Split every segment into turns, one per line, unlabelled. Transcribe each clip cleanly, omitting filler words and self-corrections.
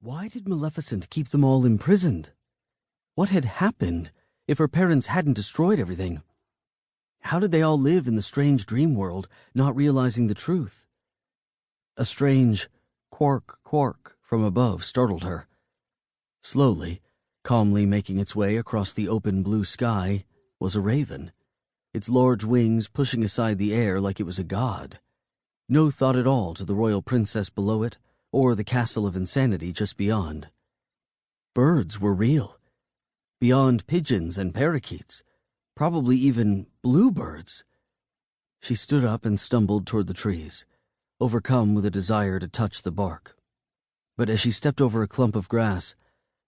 Why did Maleficent keep them all imprisoned? What had happened if her parents hadn't destroyed everything? How did they all live in the strange dream world, not realizing the truth? A strange quark, quark from above startled her. Slowly, calmly making its way across the open blue sky, was a raven, its large wings pushing aside the air like it was a god. No thought at all to the royal princess below it, or the castle of insanity just beyond. Birds were real. Beyond pigeons and parakeets, probably even bluebirds. She stood up and stumbled toward the trees, overcome with a desire to touch the bark. But as she stepped over a clump of grass,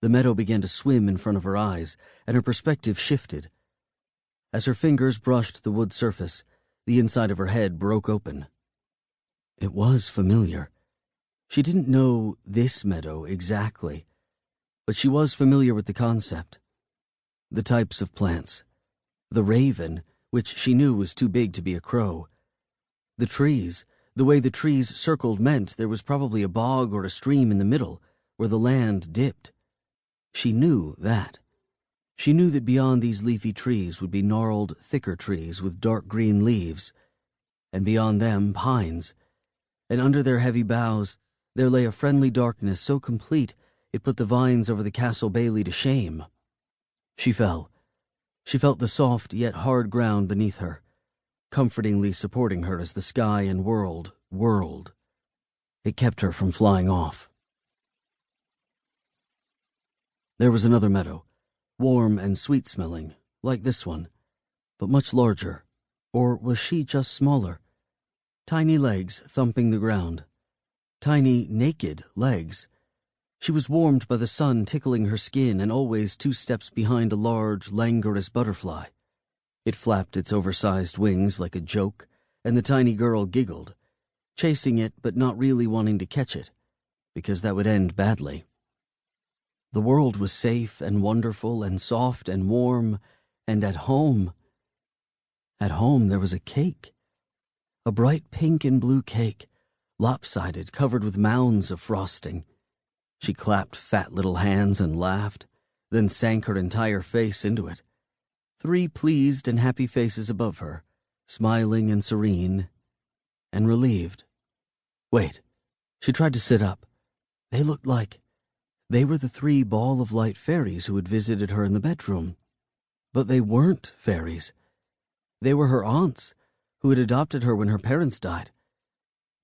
the meadow began to swim in front of her eyes, and her perspective shifted. As her fingers brushed the wood surface, the inside of her head broke open. It was familiar. She didn't know this meadow exactly, but she was familiar with the concept. The types of plants. The raven, which she knew was too big to be a crow. The trees. The way the trees circled meant there was probably a bog or a stream in the middle, where the land dipped. She knew that. She knew that beyond these leafy trees would be gnarled, thicker trees with dark green leaves, and beyond them pines, and under their heavy boughs there lay a friendly darkness so complete it put the vines over the castle bailey to shame. She fell. She felt the soft yet hard ground beneath her, comfortingly supporting her as the sky and world whirled. It kept her from flying off. There was another meadow, warm and sweet-smelling, like this one, but much larger. Or was she just smaller? Tiny legs thumping the ground. Tiny, naked legs. She was warmed by the sun tickling her skin and always 2 steps behind a large, languorous butterfly. It flapped its oversized wings like a joke, and the tiny girl giggled, chasing it but not really wanting to catch it, because that would end badly. The world was safe and wonderful and soft and warm, and at home. At home there was a cake. A bright pink and blue cake, lopsided, covered with mounds of frosting. She clapped fat little hands and laughed, then sank her entire face into it. 3 pleased and happy faces above her, smiling and serene, and relieved. Wait, she tried to sit up. They looked like they were the 3 ball-of-light fairies who had visited her in the bedroom. But they weren't fairies. They were her aunts, who had adopted her when her parents died.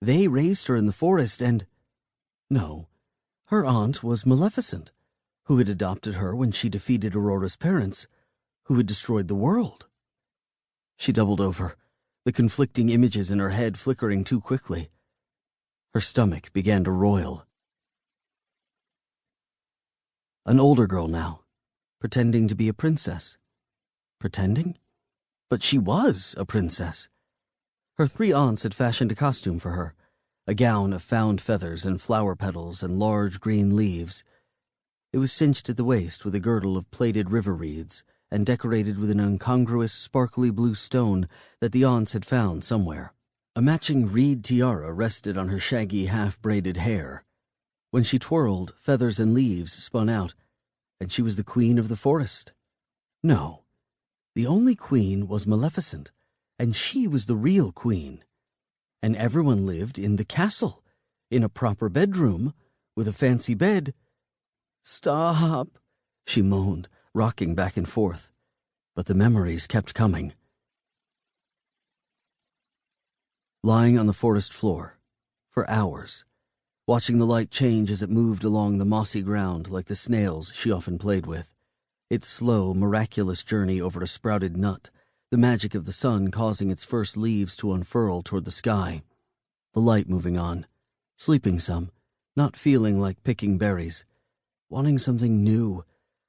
They raised her in the forest and... No, her aunt was Maleficent, who had adopted her when she defeated Aurora's parents, who had destroyed the world. She doubled over, the conflicting images in her head flickering too quickly. Her stomach began to roil. An older girl now, pretending to be a princess. Pretending? But she was a princess. Her 3 aunts had fashioned a costume for her, a gown of found feathers and flower petals and large green leaves. It was cinched at the waist with a girdle of plaited river reeds and decorated with an incongruous, sparkly blue stone that the aunts had found somewhere. A matching reed tiara rested on her shaggy, half-braided hair. When she twirled, feathers and leaves spun out, and she was the queen of the forest. No, the only queen was Maleficent, and she was the real queen. And everyone lived in the castle, in a proper bedroom, with a fancy bed. "Stop," she moaned, rocking back and forth. But the memories kept coming. Lying on the forest floor, for hours, watching the light change as it moved along the mossy ground like the snails she often played with, its slow, miraculous journey over a sprouted nut, the magic of the sun causing its first leaves to unfurl toward the sky, the light moving on, sleeping some, not feeling like picking berries, wanting something new,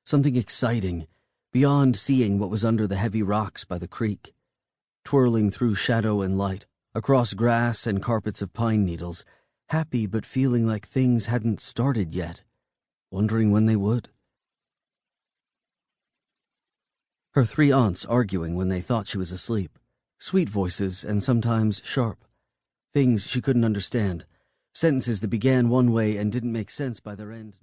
something exciting, beyond seeing what was under the heavy rocks by the creek, twirling through shadow and light, across grass and carpets of pine needles, happy but feeling like things hadn't started yet, wondering when they would. Her 3 aunts arguing when they thought she was asleep, sweet voices and sometimes sharp, things she couldn't understand, sentences that began one way and didn't make sense by their end.